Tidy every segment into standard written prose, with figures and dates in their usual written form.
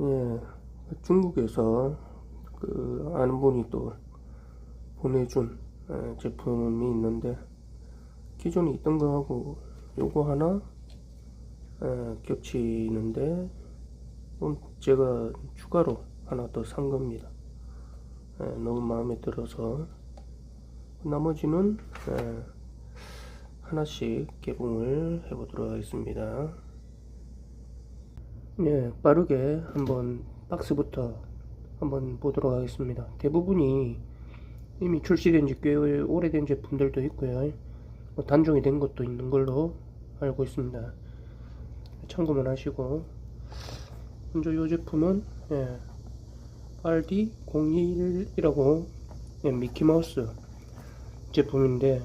예, 중국에서 아는 분이 또 보내준 제품이 있는데, 기존에 있던 거하고 요거 하나 겹치는데, 이건 제가 추가로 하나 더 산 겁니다. 너무 마음에 들어서. 나머지는 하나씩 개봉을 해보도록 하겠습니다. 예, 빠르게 한번 박스부터 한번 보도록 하겠습니다. 대부분이 이미 출시된 지 꽤 오래된 제품들도 있고요. 단종이 된 것도 있는 걸로 알고 있습니다. 참고만 하시고, 먼저 이 제품은 RD01이라고 미키마우스 제품인데,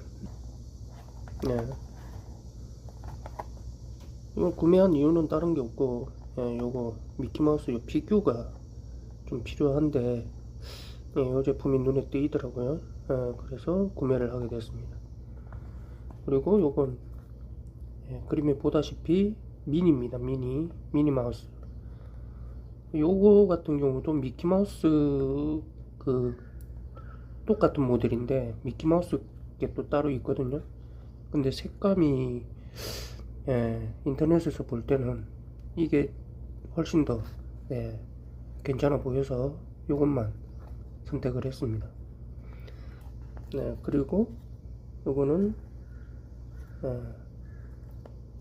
이걸 구매한 이유는 다른 게 없고, 요거 미키마우스 요 피규어가 좀 필요한데, 이 제품이 눈에 띄더라고요. 그래서 구매를 하게 됐습니다. 그리고 요건 그림에 보다시피 미니입니다. 미니 마우스. 요거 같은 경우도 미키마우스 똑같은 모델인데 미키마우스 게 또 따로 있거든요. 근데 색감이 인터넷에서 볼 때는 이게 훨씬 더 괜찮아 보여서 요것만 선택을 했습니다. 그리고 요거는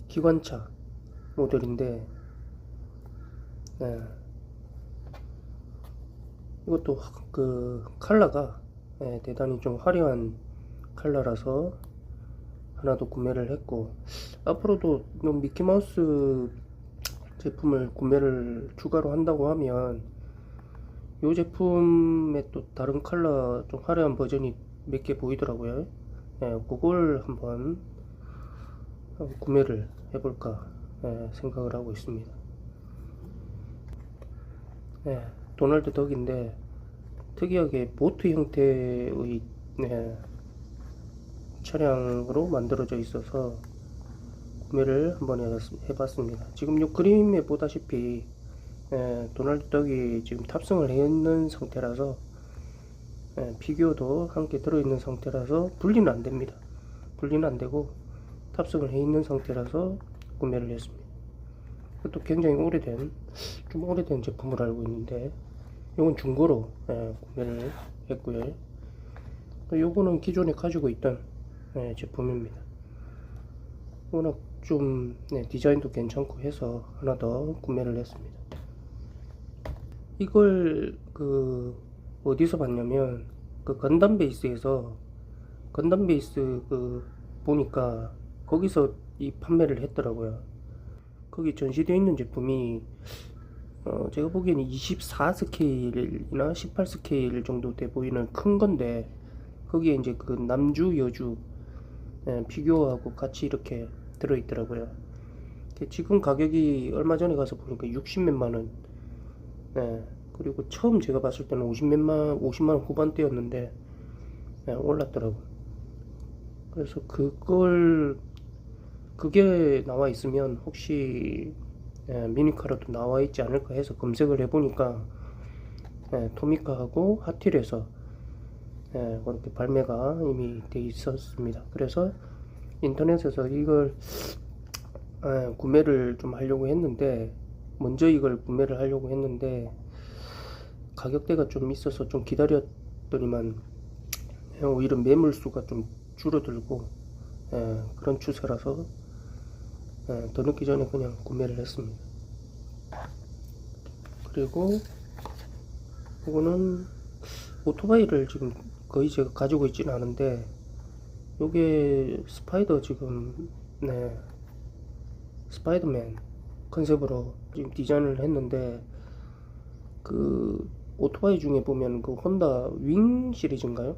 기관차 모델인데, 이것도 컬러가 대단히 좀 화려한 컬러라서 하나 더 구매를 했고, 앞으로도 미키마우스 제품을 구매를 추가로 한다고 하면 이 제품에 또 다른 컬러 좀 화려한 버전이 몇 개 보이더라고요. 그걸 한번 구매를 해볼까 생각을 하고 있습니다. 도널드 덕인데 특이하게 보트 형태의 차량으로 만들어져 있어서 구매를 한번 해봤습니다. 지금 요 그림에 보다시피 도널드 덕이 지금 탑승을 해 있는 상태라서, 피규어도 함께 들어있는 상태라서 분리는 안 됩니다. 분리는 안 되고 탑승을 해 있는 상태라서 구매를 했습니다. 이것도 굉장히 좀 오래된 제품을 알고 있는데, 이건 중고로 구매를 했고요. 요거는 기존에 가지고 있던 제품입니다. 워낙 좀 디자인도 괜찮고 해서 하나 더 구매를 했습니다. 이걸 어디서 봤냐면 건담 베이스에서, 건담 베이스 보니까 거기서 이 판매를 했더라고요. 거기 전시되어 있는 제품이 제가 보기에는 24 스케일이나 18 스케일 정도 돼 보이는 큰 건데, 거기에 이제 남주 여주 피규어하고 같이 이렇게 들어있더라고요. 지금 가격이 얼마 전에 가서 보니까 60몇만 원. 그리고 처음 제가 봤을 때는 50만 원 후반대였는데 올랐더라고요. 그래서 그게 나와 있으면 혹시 미니카로도 나와 있지 않을까 해서 검색을 해보니까 토미카하고 핫휠에서 그렇게 발매가 이미 돼 있었습니다. 그래서 인터넷에서 이걸 구매를 좀 하려고 했는데, 먼저 이걸 구매를 하려고 했는데 가격대가 좀 있어서 좀 기다렸더니만 오히려 매물수가 좀 줄어들고 그런 추세라서 더 늦기 전에 그냥 구매를 했습니다. 그리고 이거는 오토바이를 지금 거의 제가 가지고 있지는 않은데, 요게 스파이더 지금 스파이더맨 컨셉으로 지금 디자인을 했는데, 오토바이 중에 보면 혼다 윙 시리즈인가요?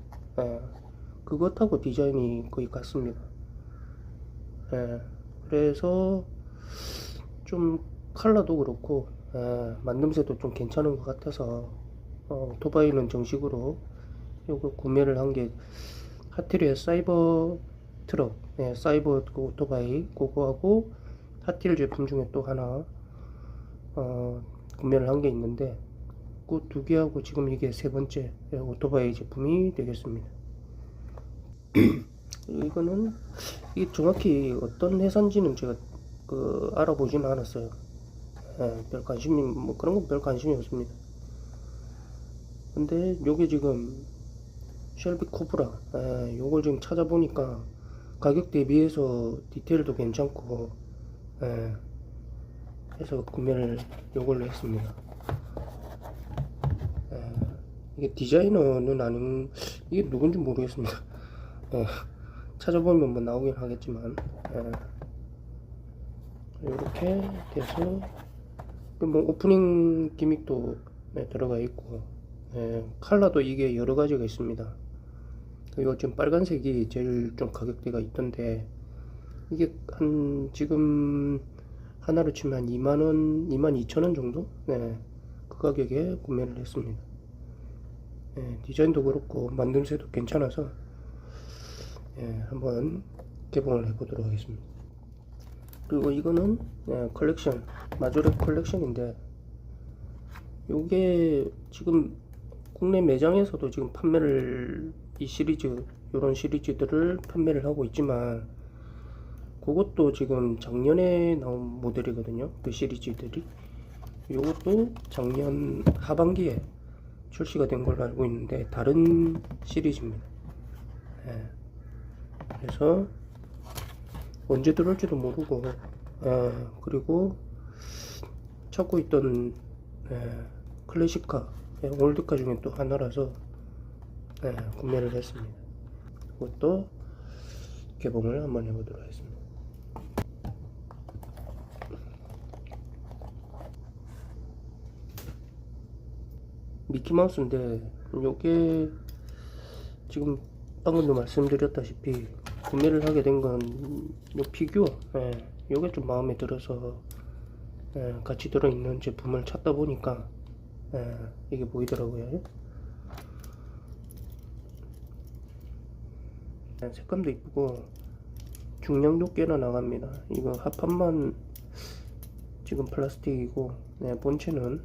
그것하고 디자인이 거의 같습니다. 그래서 좀 컬러도 그렇고 만듦새도 좀 괜찮은 것 같아서 오토바이는 정식으로 요거 구매를 한 게, 핫휠의 사이버 트럭, 사이버 오토바이 그거하고 핫휠 제품 중에 또 하나 구매를 한 게 있는데 그 두 개하고 지금 이게 세 번째 오토바이 제품이 되겠습니다. 이거는 이게 정확히 어떤 회사인지는 제가 알아보지는 않았어요. 별 관심이 뭐 그런 건 별 관심이 없습니다. 근데 요게 지금 쉘비 코브라 요걸 지금 찾아보니까 가격 대비해서 디테일도 괜찮고 해서 구매를 요걸로 했습니다. 이게 디자이너는 아닌 이게 누군지 모르겠습니다. 찾아보면 뭐 나오긴 하겠지만 이렇게 돼서 뭐 오프닝 기믹도 들어가 있고 컬러도 이게 여러 가지가 있습니다. 이거 지금 빨간색이 제일 좀 가격대가 있던데 이게 한 지금 하나로 치면 한 2만원 22,000원 정도 그 가격에 구매를 했습니다. 디자인도 그렇고 만듦새도 괜찮아서 한번 개봉을 해보도록 하겠습니다. 그리고 이거는 컬렉션 마조렉 컬렉션인데 요게 지금 국내 매장에서도 지금 판매를 이 시리즈 요런 시리즈들을 판매를 하고 있지만 그것도 지금 작년에 나온 모델이거든요. 그 시리즈들이 요것도 작년 하반기에 출시가 된 걸로 알고 있는데 다른 시리즈입니다. 그래서 언제 들어올지도 모르고 그리고 찾고 있던 클래식카 올드카 중에 또 하나라서 구매를 했습니다. 그것도 개봉을 한번 해보도록 하겠습니다. 미키마우스인데 요게 지금 방금도 말씀드렸다시피 구매를 하게 된 건 요 피규어 요게 좀 마음에 들어서 같이 들어있는 제품을 찾다 보니까 이게 보이더라고요. 색감도 이쁘고 중량도 꽤나 나갑니다. 이거 합판만 지금 플라스틱이고 본체는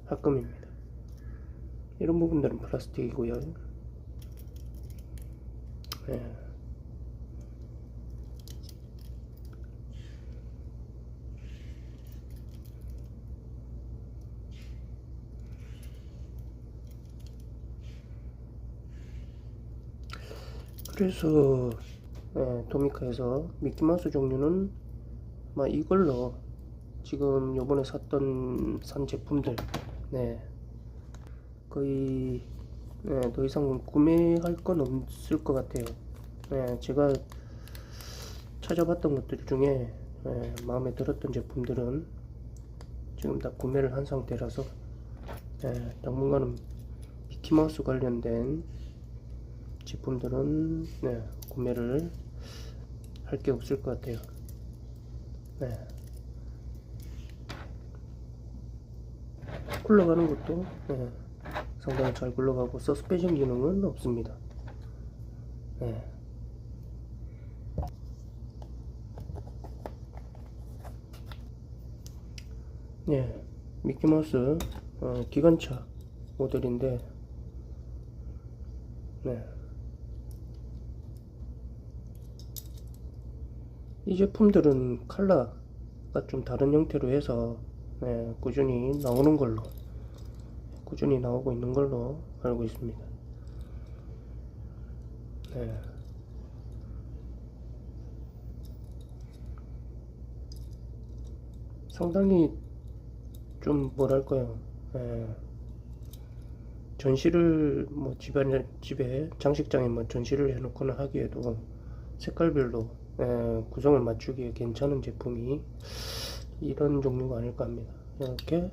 합금입니다. 이런 부분들은 플라스틱이고요. 그래서 도미카에서 미키마우스 종류는 아마 이걸로 지금 요번에 산 제품들 거의 더 이상 구매할 건 없을 것 같아요. 제가 찾아봤던 것들 중에 마음에 들었던 제품들은 지금 다 구매를 한 상태라서 당분간은 미키마우스 관련된 제품들은 구매를 할 게 없을 것 같아요. 굴러가는 것도 상당히 잘 굴러가고 서스펜션 기능은 없습니다. 미키마우스 기관차 모델인데 이 제품들은 컬러가 좀 다른 형태로 해서 꾸준히 나오고 있는 걸로 알고 있습니다. 상당히 좀 뭐랄까요, 전시를 뭐 집에 장식장에 뭐 전시를 해놓거나 하기에도 색깔별로 구성을 맞추기에 괜찮은 제품이 이런 종류가 아닐까 합니다. 이렇게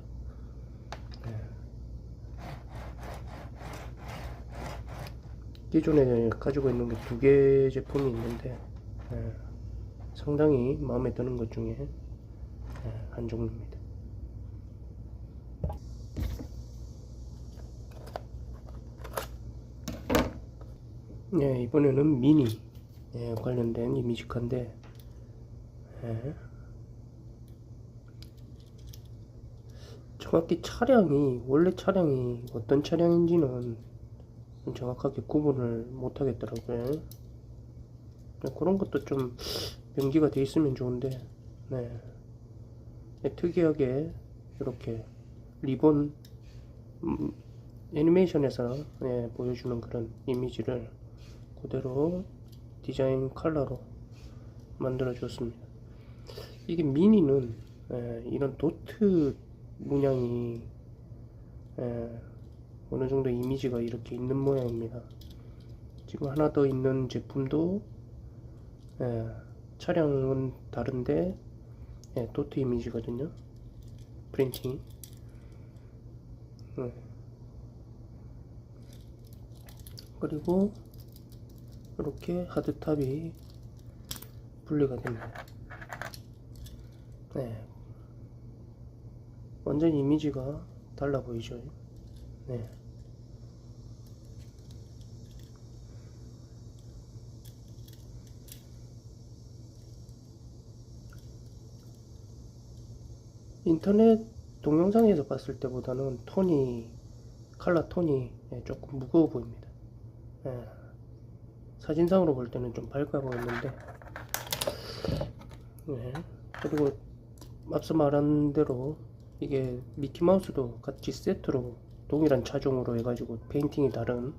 기존에 가지고 있는 게 2개 제품이 있는데 상당히 마음에 드는 것 중에 한 종류입니다. 이번에는 미니 관련된 이미지카인데 정확히 원래 차량이 어떤 차량인지는 정확하게 구분을 못 하겠더라고요. 그런 것도 좀 명기가 돼 있으면 좋은데, 네. 특이하게 이렇게 리본, 애니메이션에서 보여주는 그런 이미지를 그대로 디자인 컬러로 만들어 줬습니다. 이게 미니는 이런 도트 문양이 어느 정도 이미지가 이렇게 있는 모양입니다. 지금 하나 더 있는 제품도 차량은 다른데 도트 이미지거든요. 프린팅. 그리고 이렇게 하드탑이 분리가 됩니다. 완전 이미지가 달라 보이죠. 인터넷 동영상에서 봤을 때보다는 컬러 톤이 조금 무거워 보입니다. 사진상으로 볼 때는 좀 밝아 보였는데, 그리고 앞서 말한 대로 이게 미키마우스도 같이 세트로 동일한 차종으로 해가지고 페인팅이 다른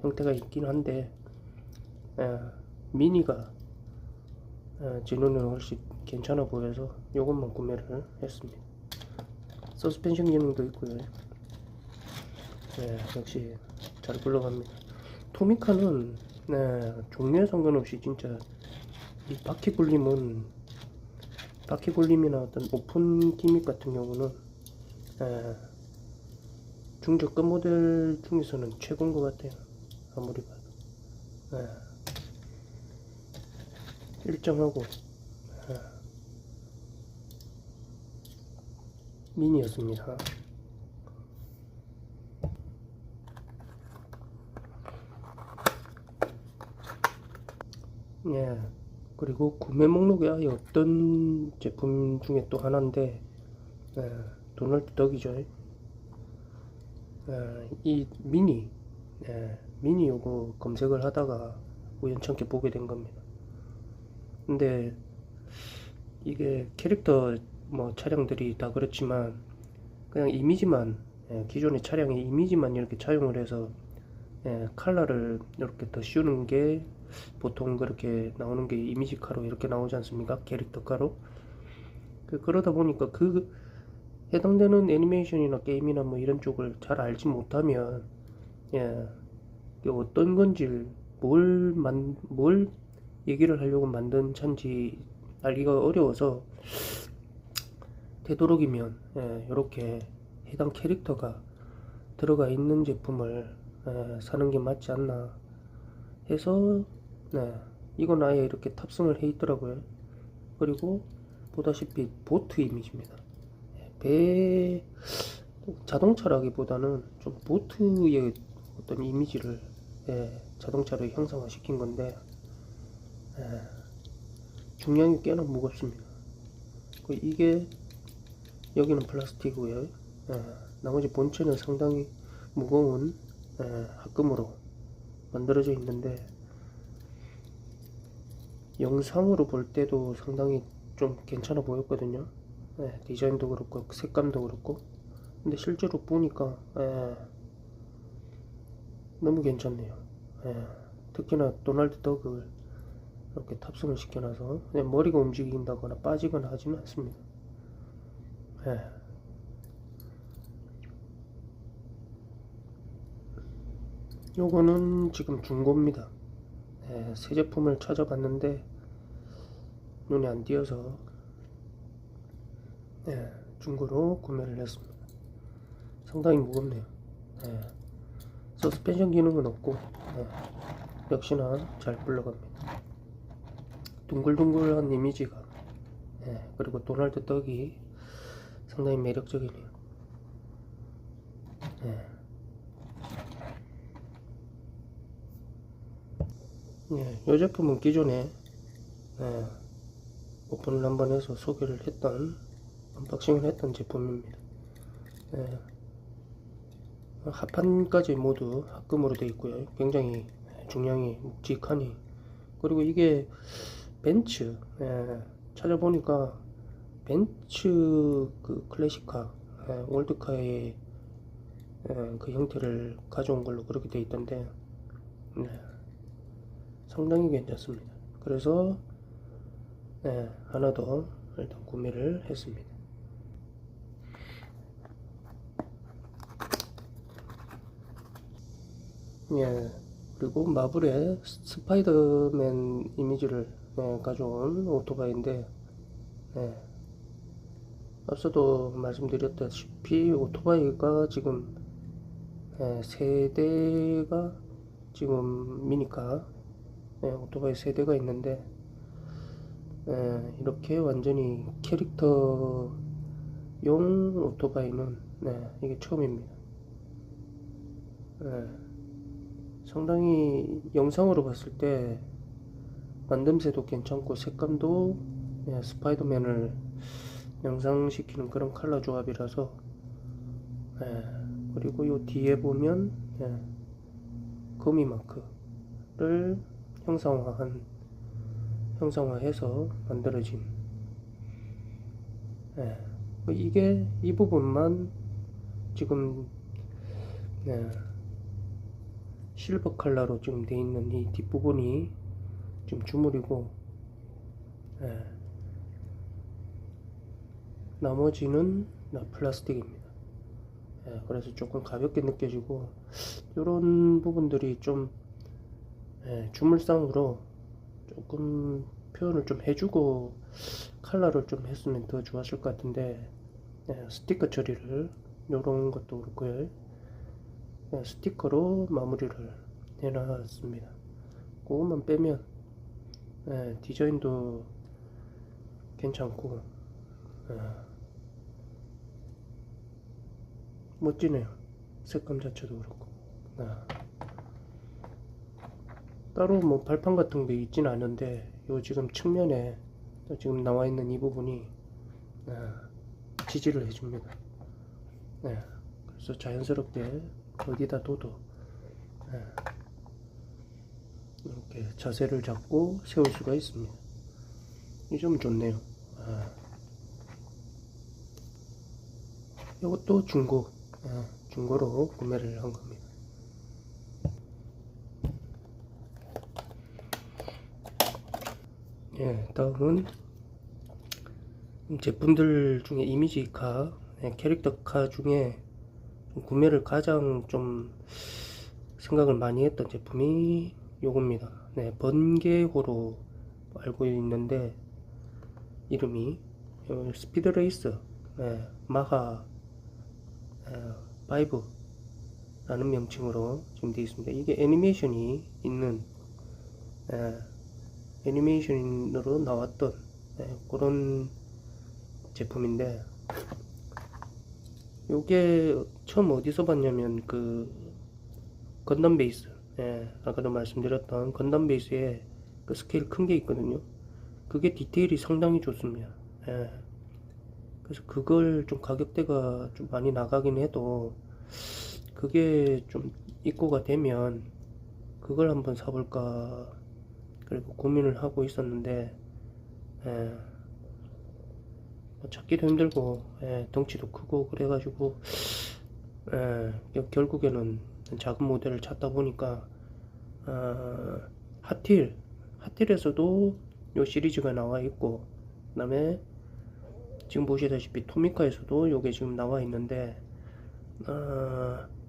형태가 있긴 한데, 미니가 제 눈에는 훨씬 괜찮아 보여서 이것만 구매를 했습니다. 서스펜션 기능도 있고요. 역시 잘 굴러갑니다. 토미카는 종류에 상관없이 진짜 이 바퀴 굴림이나 어떤 오픈 기믹 같은 경우는 중저가 모델 중에서는 최고인 것 같아요. 아무리 봐도 일정하고 미니였습니다. 그리고 구매 목록에 아예 없던 제품 중에 또 하나인데, 도널드 덕이죠. 이 미니 요거 검색을 하다가 우연찮게 보게 된 겁니다. 근데 이게 캐릭터 차량들이 다 그렇지만 그냥 이미지만 기존의 차량의 이미지만 이렇게 차용을 해서 컬러를 이렇게 더 씌우는 게 보통 그렇게 나오는 게 이미지 카로 이렇게 나오지 않습니까? 캐릭터 카로. 그러다 보니까 해당되는 애니메이션이나 게임이나 이런 쪽을 잘 알지 못하면 어떤 건지 뭘 얘기를 하려고 만든 차인지 알기가 어려워서 되도록이면 이렇게 해당 캐릭터가 들어가 있는 제품을 사는 게 맞지 않나 해서 이건 아예 이렇게 탑승을 해 있더라고요. 그리고 보다시피 보트 이미지입니다. 배 자동차라기보다는 좀 보트의 어떤 이미지를 자동차로 형상화 시킨 건데 중량이 꽤나 무겁습니다. 이게 여기는 플라스틱이고요. 나머지 본체는 상당히 무거운 합금으로 만들어져 있는데, 영상으로 볼 때도 상당히 좀 괜찮아 보였거든요. 디자인도 그렇고 색감도 그렇고. 근데 실제로 보니까 너무 괜찮네요. 특히나 도널드 덕을 이렇게 탑승을 시켜놔서 그냥 머리가 움직인다거나 빠지거나 하지는 않습니다. 요거는 지금 중고입니다. 새 제품을 찾아봤는데 눈에 안 띄어서 중고로 구매를 했습니다. 상당히 무겁네요. 서스펜션 기능은 없고 역시나 잘 굴러갑니다. 둥글둥글한 이미지가 그리고 도널드 덕이 상당히 매력적이네요. 이 제품은 기존에 오픈을 한번 해서 소개를 했던 언박싱을 했던 제품입니다. 예, 하판까지 모두 합금으로 되어 있고요. 굉장히 중량이 묵직하니, 그리고 이게 벤츠, 찾아보니까 벤츠 그 클래식카, 월드카의 그 형태를 가져온 걸로 그렇게 되어 있던데, 상당히 괜찮습니다. 그래서 하나 더 일단 구매를 했습니다. 그리고 마블의 스파이더맨 이미지를 가져온 오토바이인데, 앞서도 말씀드렸다시피 오토바이가 지금 세대가 지금 미니카 오토바이 세대가 있는데, 이렇게 완전히 캐릭터용 오토바이는 이게 처음입니다. 상당히 영상으로 봤을 때 만듦새도 괜찮고 색감도 스파이더맨을 연상시키는 그런 컬러 조합이라서, 그리고 요 뒤에 보면 거미 마크를 형상화해서 만들어진, 이게 이 부분만 지금 실버 컬러로 지금 되어 있는 이 뒷부분이 지금 주물이고, 나머지는 플라스틱입니다. 그래서 조금 가볍게 느껴지고, 이런 부분들이 좀 주물상으로 조금 표현을 좀 해주고 컬러를 좀 했으면 더 좋았을 것 같은데, 스티커 처리를 요런 것도 그렇고요, 스티커로 마무리를 해놨습니다. 그것만 빼면 디자인도 괜찮고 멋지네요. 색감 자체도 그렇고. 따로 뭐 발판 같은 게 있진 않은데, 요 지금 측면에 지금 나와 있는 이 부분이 지지를 해줍니다. 그래서 자연스럽게 어디다 둬도 이렇게 자세를 잡고 세울 수가 있습니다. 이 점 좋네요. 이것도 중고로 구매를 한 겁니다. 다음은 제품들 중에 이미지카, 캐릭터카 중에 구매를 가장 좀 생각을 많이 했던 제품이 요겁니다. 번개호로 알고 있는데, 이름이 스피드레이스 마하 5라는 명칭으로 지금 되어 있습니다. 이게 애니메이션이 있는 애니메이션으로 나왔던 그런 제품인데, 요게 처음 어디서 봤냐면 그 건담 베이스, 아까도 말씀드렸던 건담 베이스에 그 스케일 큰 게 있거든요. 그게 디테일이 상당히 좋습니다. 그래서 그걸 좀 가격대가 좀 많이 나가긴 해도, 그게 좀 입고가 되면 그걸 한번 사볼까 그리고 고민을 하고 있었는데, 찾기도 힘들고 덩치도 크고 그래가지고 결국에는 작은 모델을 찾다 보니까 핫힐에서도 요 시리즈가 나와 있고, 그 다음에 지금 보시다시피 토미카에서도 요게 지금 나와 있는데,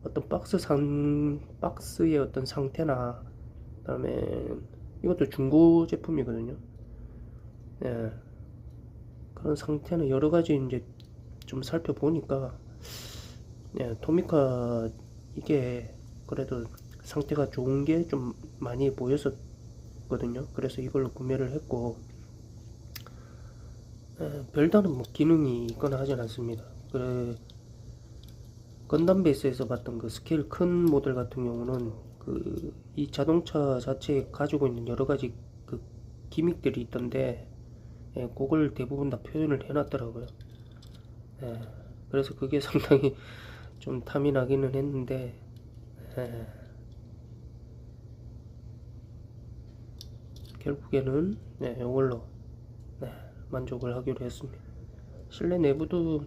어떤 박스의 어떤 상태나, 그 다음에 이것도 중고 제품이거든요. 그런 상태는 여러가지 이제 좀 살펴보니까, 토미카 이게 그래도 상태가 좋은 게 좀 많이 보였었거든요. 그래서 이걸로 구매를 했고, 별다른 뭐 기능이 있거나 하진 않습니다. 그래, 건담 베이스에서 봤던 그 스케일 큰 모델 같은 경우는 이 자동차 자체에 가지고 있는 여러가지 기믹들이 있던데, 그걸 대부분 다 표현을 해놨더라고요. 그래서 그게 상당히 좀 탐이 나기는 했는데 결국에는 이걸로 만족을 하기로 했습니다. 실내 내부도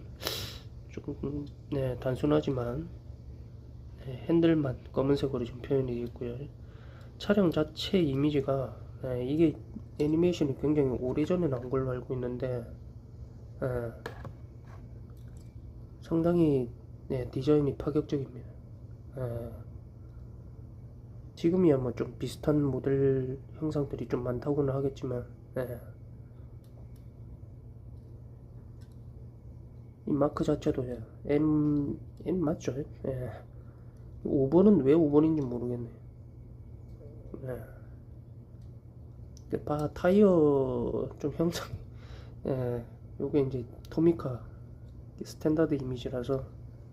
조금 단순하지만 핸들만 검은색으로 좀 표현이 되어 있고요. 차량 자체 이미지가 이게 애니메이션이 굉장히 오래전에 나온 걸로 알고 있는데 상당히 디자인이 파격적입니다. 지금이야 뭐 좀 비슷한 모델 형상들이 좀 많다고는 하겠지만 이 마크 자체도 M 맞죠? 5번은 왜 5번인지 모르겠네요. 타이어 좀 형상 요게 이제 토미카 스탠다드 이미지라서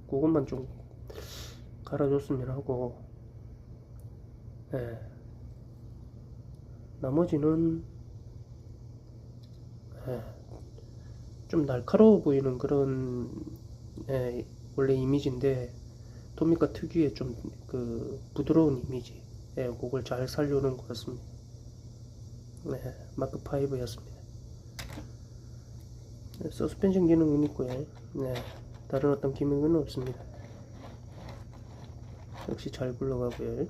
그것만 좀 갈아줬으면 하고 나머지는 좀 날카로워 보이는 그런 원래 이미지인데 토미카 특유의 좀 그 부드러운 이미지 그걸 잘 살려놓은 것 같습니다. 마크 5였습니다. 서스펜션 기능은 있고요. 다른 어떤 기능은 없습니다. 역시 잘 굴러가고요.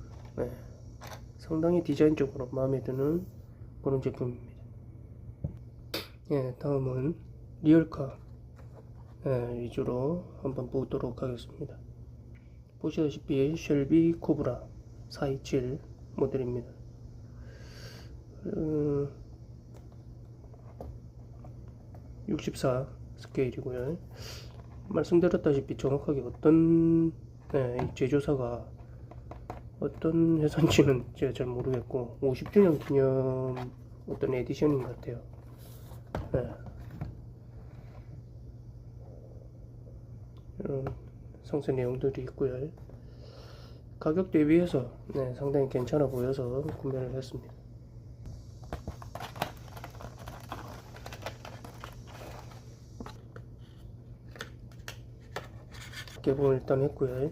상당히 디자인적으로 마음에 드는 그런 제품입니다. 다음은 리얼카 위주로 한번 보도록 하겠습니다. 보시다시피 쉘비 코브라 427 모델입니다. 64 스케일이고요. 말씀드렸다시피 정확하게 어떤 제조사가 어떤 회사인지는 제가 잘 모르겠고 50주년 기념 어떤 에디션인 것 같아요. 이런 상세 내용들이 있고요. 가격 대비해서 상당히 괜찮아 보여서 구매를 했습니다. 개봉을 일단 했고요.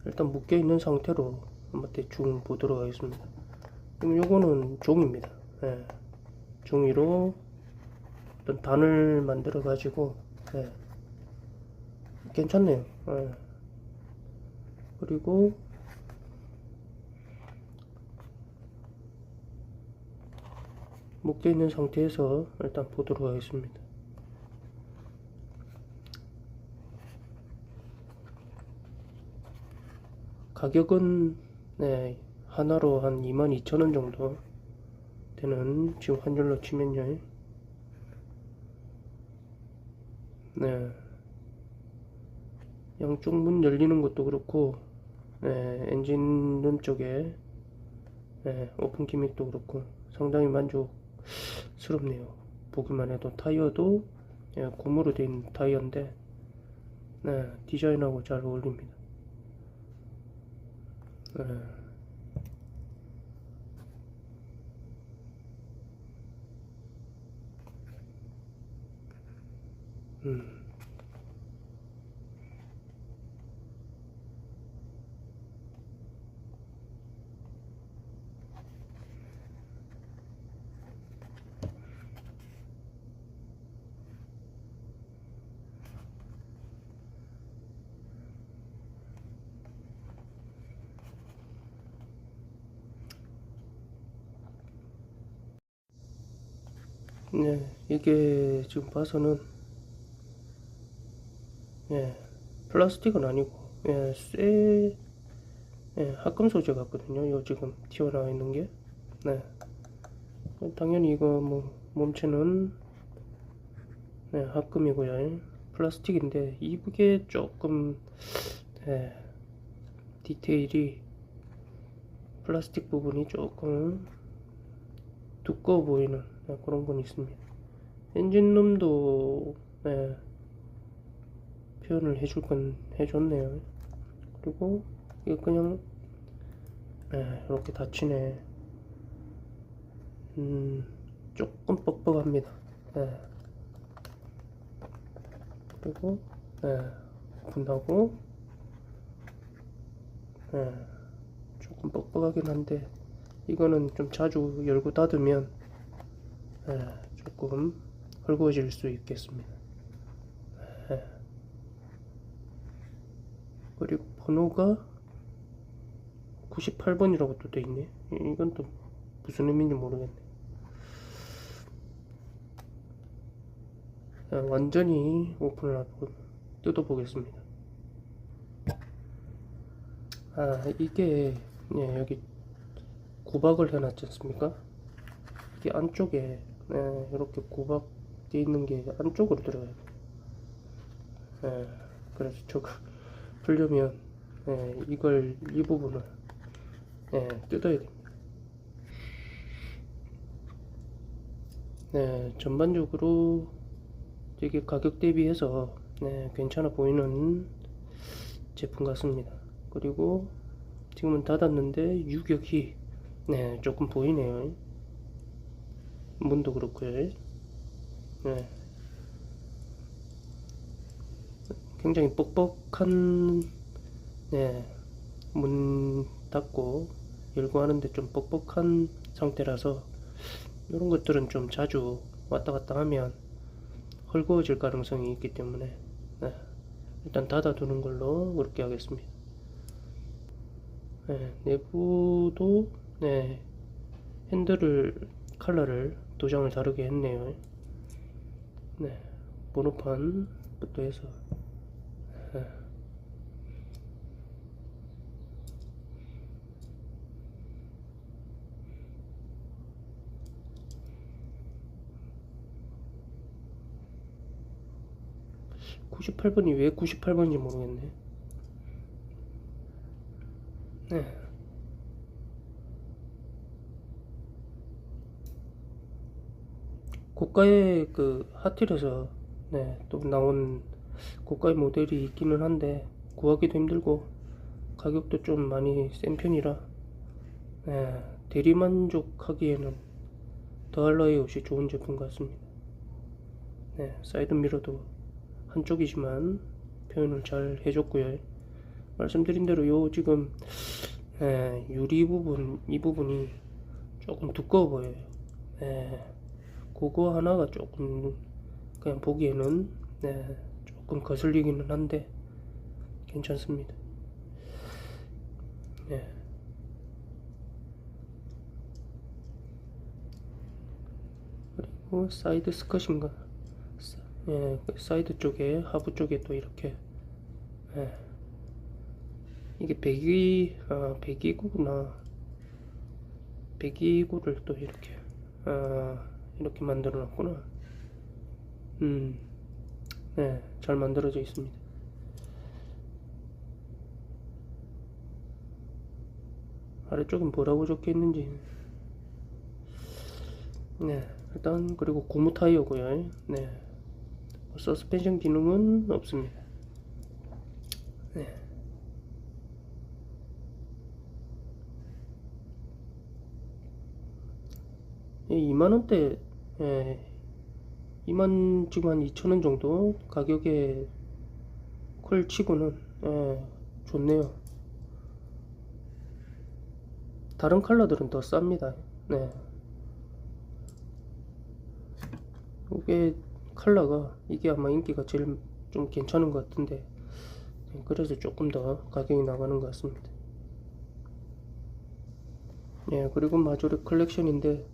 일단 묶여 있는 상태로 한번 대충 보도록 하겠습니다. 그럼 요거는 종입니다. 종이로 어떤 단을 만들어 가지고 괜찮네요. 그리고 묶여 있는 상태에서 일단 보도록 하겠습니다. 가격은 하나로 한 22,000원 정도 되는, 지금 환율로 치면요. 양쪽 문 열리는 것도 그렇고 엔진룸 쪽에 오픈 기믹도 그렇고 상당히 만족스럽네요. 보기만 해도 타이어도 고무로 된 타이어인데 디자인하고 잘 어울립니다. 이게 지금 봐서는 플라스틱은 아니고 쇠 합금 소재 같거든요. 요 지금 튀어나와 있는 게. 당연히 이거 뭐 몸체는 합금이고요. 플라스틱인데 이게 조금 디테일이, 플라스틱 부분이 조금 두꺼워 보이는 그런 건 있습니다. 엔진룸도 표현을 해줄 건 해줬네요. 그리고 이거 그냥 이렇게 닫히네. 조금 뻑뻑합니다. 그리고 오픈하고 조금 뻑뻑하긴 한데 이거는 좀 자주 열고 닫으면 조금 헐거워질 수 있겠습니다. 그리고 번호가 98번이라고 또 돼 있네. 이건 또 무슨 의미인지 모르겠네. 완전히 오픈을 하고 뜯어보겠습니다. 이게 여기 구박을 해놨지 않습니까? 이게 안쪽에 이렇게 구박되어 있는 게 안쪽으로 들어가요. 그래서 저거 풀려면 이 부분을 뜯어야 됩니다. 전반적으로 되게 가격 대비해서 괜찮아 보이는 제품 같습니다. 그리고 지금은 닫았는데 유격이 조금 보이네요. 문도 그렇고요. 굉장히 뻑뻑한 문 닫고 열고 하는데 좀 뻑뻑한 상태라서 이런 것들은 좀 자주 왔다 갔다 하면 헐거워질 가능성이 있기 때문에 일단 닫아 두는 걸로 그렇게 하겠습니다. 내부도 핸들을 컬러를 도장을 다르게 했네요. 번호판부터 해서 네. 98번이 왜 98번인지 모르겠네. 고가의 그 핫힐에서 또 나온 고가의 모델이 있기는 한데 구하기도 힘들고 가격도 좀 많이 센 편이라 대리만족하기에는 더할 나위 없이 좋은 제품 같습니다. 사이드 미러도 한쪽이지만 표현을 잘 해줬고요. 말씀드린 대로 요 지금 유리 부분 이 부분이 조금 두꺼워 보여요. 그거 하나가 조금 그냥 보기에는 조금 거슬리기는 한데 괜찮습니다. 그리고 사이드 스컷인가 사이드 쪽에 하부 쪽에 또 이렇게 이게 배기구구나. 배기구를 또 이렇게 이렇게 만들어 놨구나. 잘 만들어져 있습니다. 아래쪽은 뭐라고 적혀 있는지. 일단 그리고 고무 타이어고요. 서스펜션 기능은 없습니다. 예, 2만원대 2만 지금 한 2천원 정도 가격에 퀄 치고는 좋네요. 다른 컬러들은 더 쌉니다. 이게 컬러가 이게 아마 인기가 제일 좀 괜찮은 것 같은데 그래서 조금 더 가격이 나가는 것 같습니다. 그리고 마조렉 컬렉션인데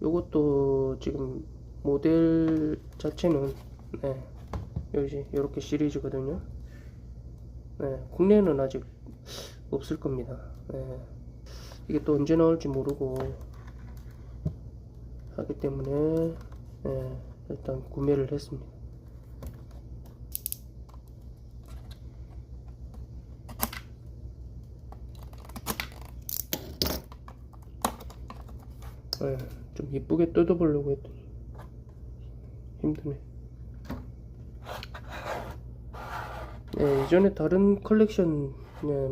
요것도 지금 모델 자체는 여기 이렇게 시리즈거든요. 국내에는 아직 없을 겁니다. 이게 또 언제 나올지 모르고 하기 때문에 일단 구매를 했습니다. 좀 이쁘게 뜯어보려고 했더니 힘드네. 이전에 다른 컬렉션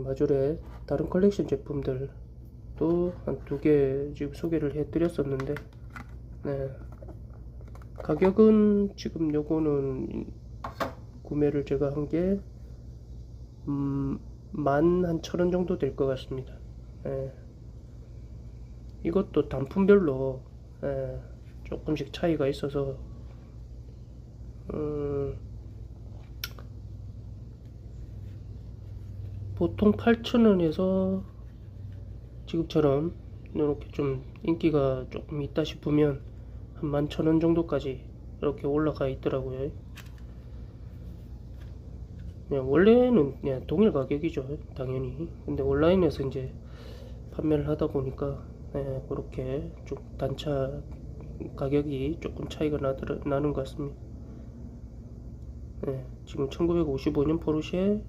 마조레 다른 컬렉션 제품들 또 한 2개 지금 소개를 해 드렸었는데 가격은 지금 요거는 구매를 제가 한 게 11,000원 정도 될 것 같습니다. 예. 이것도 단품별로 조금씩 차이가 있어서 보통 8,000원에서 지금처럼 이렇게 좀 인기가 조금 있다 싶으면 한 11,000원 정도까지 이렇게 올라가 있더라고요. 그냥 원래는 그냥 동일 가격이죠, 당연히. 근데 온라인에서 이제 판매를 하다 보니까 그렇게 좀 단차 가격이 조금 차이가 나는 것 같습니다. 지금 1955년 포르쉐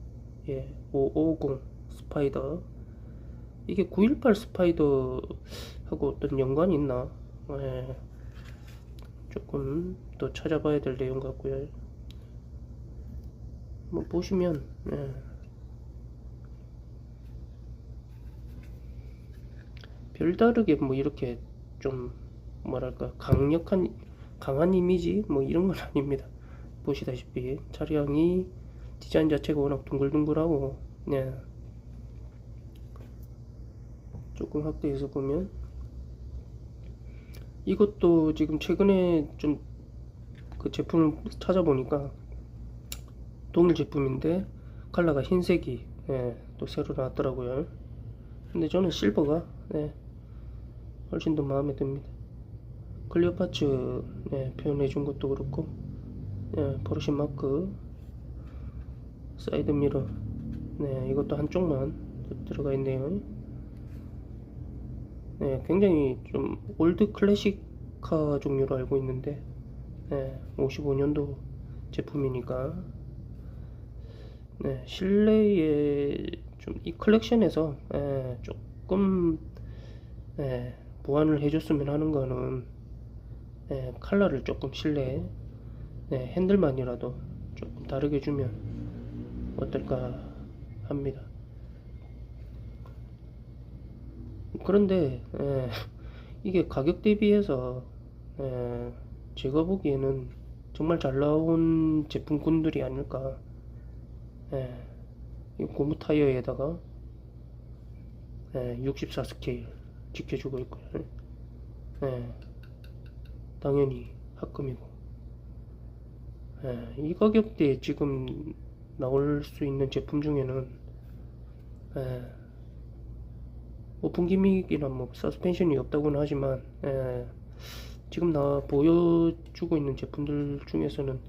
550 스파이더, 이게 918 스파이더하고 어떤 연관이 있나? 조금 더 찾아봐야 될 내용 같고요. 뭐 보시면 별다르게 뭐 이렇게 좀 뭐랄까 강한 이미지 뭐 이런 건 아닙니다. 보시다시피 차량이 디자인 자체가 워낙 둥글둥글하고 조금 확대해서 보면 이것도 지금 최근에 좀 그 제품을 찾아보니까 동일 제품인데 컬러가 흰색이 또 새로 나왔더라고요. 근데 저는 실버가 훨씬 더 마음에 듭니다. 클리어 파츠 표현해 준 것도 그렇고 포르쉐 마크 사이드 미러 이것도 한쪽만 들어가 있네요. 굉장히 좀 올드 클래식카 종류로 알고 있는데 55년도 제품이니까 실내에 좀 이 컬렉션에서 조금 보완을 해줬으면 하는 거는 컬러를 조금 실내에 핸들만이라도 조금 다르게 주면 어떨까 합니다. 그런데 이게 가격 대비해서 제가 보기에는 정말 잘 나온 제품군들이 아닐까. 이 고무 타이어에다가 64 스케일 지켜주고 있고요. 당연히 합금이고. 이 가격대에 지금 나올 수 있는 제품 중에는 오픈 기믹이나 뭐 서스펜션이 없다고는 하지만 지금 보여주고 있는 제품들 중에서는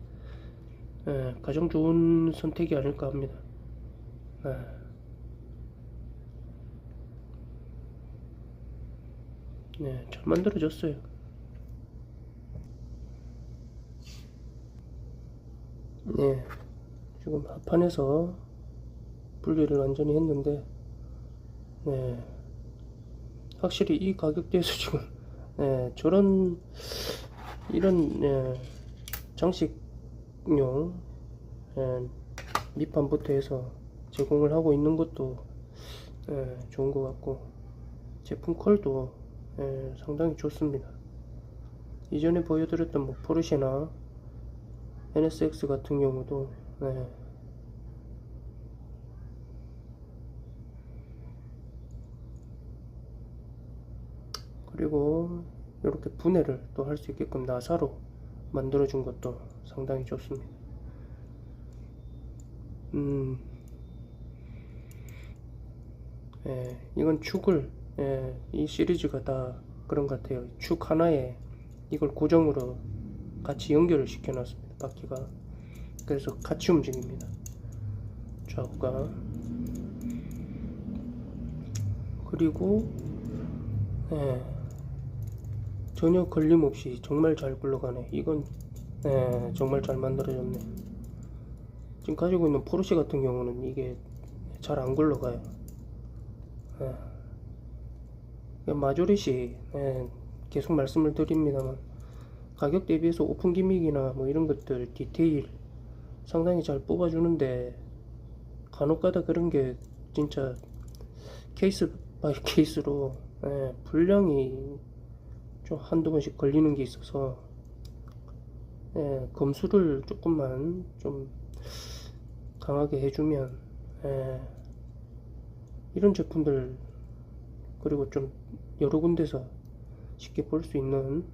가장 좋은 선택이 아닐까 합니다. 잘 만들어졌어요. 지금 합판에서 분리를 완전히 했는데 확실히 이 가격대에서 지금 저런 이런 장식용 밑판부터 해서 제공을 하고 있는 것도 좋은 것 같고, 제품 컬도 상당히 좋습니다. 이전에 보여드렸던 뭐 포르쉐나 NSX 같은 경우도 그리고 이렇게 분해를 또 할 수 있게끔 나사로 만들어준 것도 상당히 좋습니다. 이건 축을 이 시리즈가 다 그런 것 같아요. 축 하나에 이걸 고정으로 같이 연결을 시켜 놨습니다. 바퀴가. 그래서 같이 움직입니다. 좌우가. 그리고 전혀 걸림없이 정말 잘 굴러가네. 이건 정말 잘 만들어졌네. 지금 가지고 있는 포르쉐 같은 경우는 이게 잘 안 굴러가요. 마조릿이 계속 말씀을 드립니다만 가격 대비해서 오픈 기믹이나 뭐 이런 것들 디테일 상당히 잘 뽑아주는데 간혹가다 그런 게 진짜 케이스 바이 케이스로 불량이 좀 한두 번씩 걸리는 게 있어서 검수를 조금만 좀 강하게 해주면 이런 제품들, 그리고 좀 여러 군데서 쉽게 볼 수 있는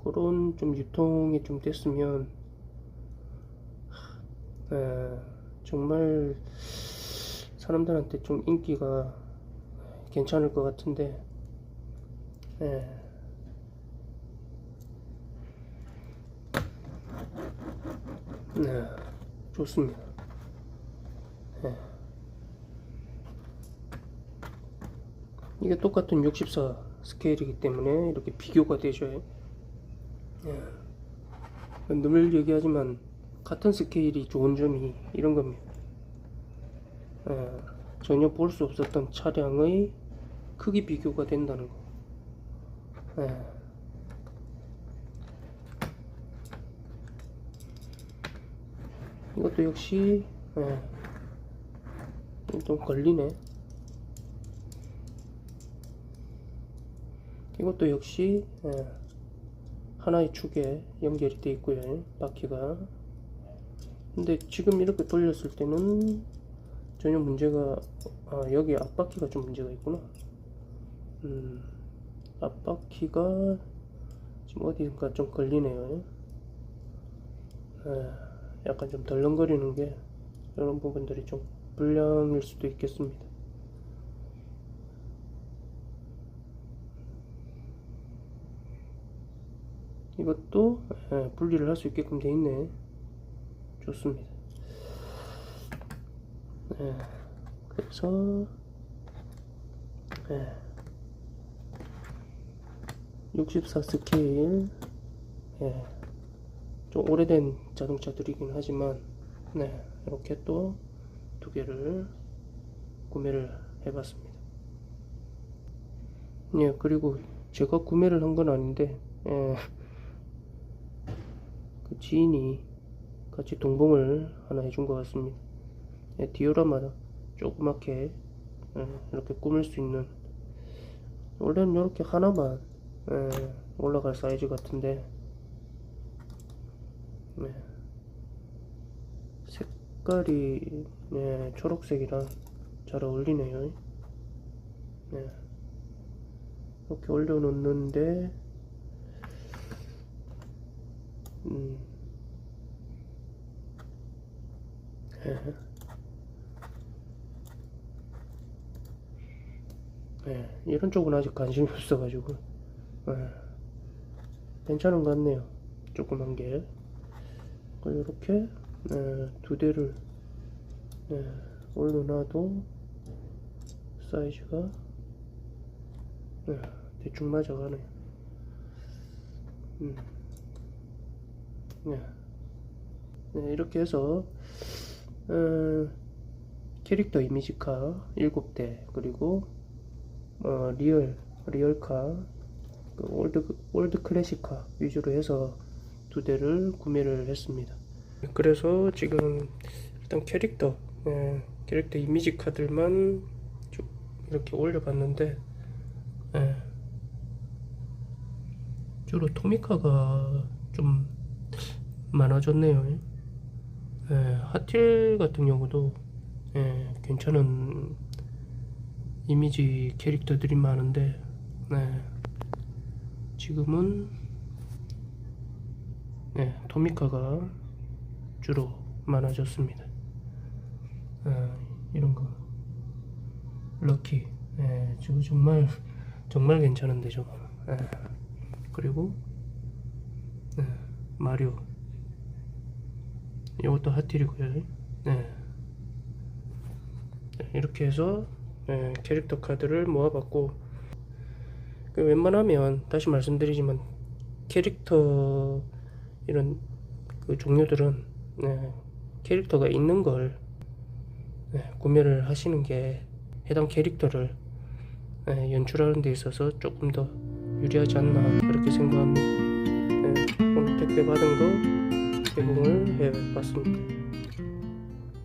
그런 좀 유통이 좀 됐으면 정말 사람들한테 좀 인기가 괜찮을 것 같은데 좋습니다. 이게 똑같은 64 스케일이기 때문에 이렇게 비교가 되죠. 늘 얘기하지만 같은 스케일이 좋은 점이 이런 겁니다. 전혀 볼 수 없었던 차량의 크기 비교가 된다는 거. 이것도 역시 좀 걸리네. 이것도 역시 하나의 축에 연결이 되어 있고요, 바퀴가. 근데 지금 이렇게 돌렸을 때는 전혀 문제가, 여기 앞바퀴가 좀 문제가 있구나. 앞바퀴가 지금 어디가 좀 걸리네요. 약간 좀 덜렁거리는 게 이런 부분들이 좀 불량일 수도 있겠습니다. 이것도 분리를 할 수 있게끔 돼 있네. 좋습니다. 그래서 64 스케일, 좀 오래된 자동차들이긴 하지만 이렇게 또 두 개를 구매를 해봤습니다. 그리고 제가 구매를 한 건 아닌데 그 지인이 같이 동봉을 하나 해준 것 같습니다. 디오라마 조그맣게 이렇게 꾸밀 수 있는, 원래는 이렇게 하나만 올라갈 사이즈 같은데 색깔이 초록색이랑 잘 어울리네요. 이렇게 올려놓는데 이런 쪽은 아직 관심이 없어가지고 괜찮은 것 같네요. 조그만 게. 이렇게 두 대를 올려놔도 사이즈가 대충 맞아가네요. 이렇게 해서 캐릭터 이미지카 7대, 그리고 리얼카, 올드 클래식카 위주로 해서 두 대를 구매를 했습니다. 그래서 지금 일단 캐릭터 이미지 카들만 쭉 이렇게 올려봤는데 주로 토미카가 좀 많아졌네요. 핫힐 같은 경우도 괜찮은 이미지 캐릭터들이 많은데 지금은 토미카가 주로 많아졌습니다. 이런 거 럭키, 지금 정말 괜찮은데 저거. 그리고 마리오, 이것도 핫힐이고요. 이렇게 해서 캐릭터 카드를 모아봤고, 웬만하면 다시 말씀드리지만 캐릭터 이런 그 종류들은 캐릭터가 있는 걸 구매를 하시는 게 해당 캐릭터를 연출하는 데 있어서 조금 더 유리하지 않나, 그렇게 생각합니다. 오늘 택배 받은 거 개봉을 해봤습니다.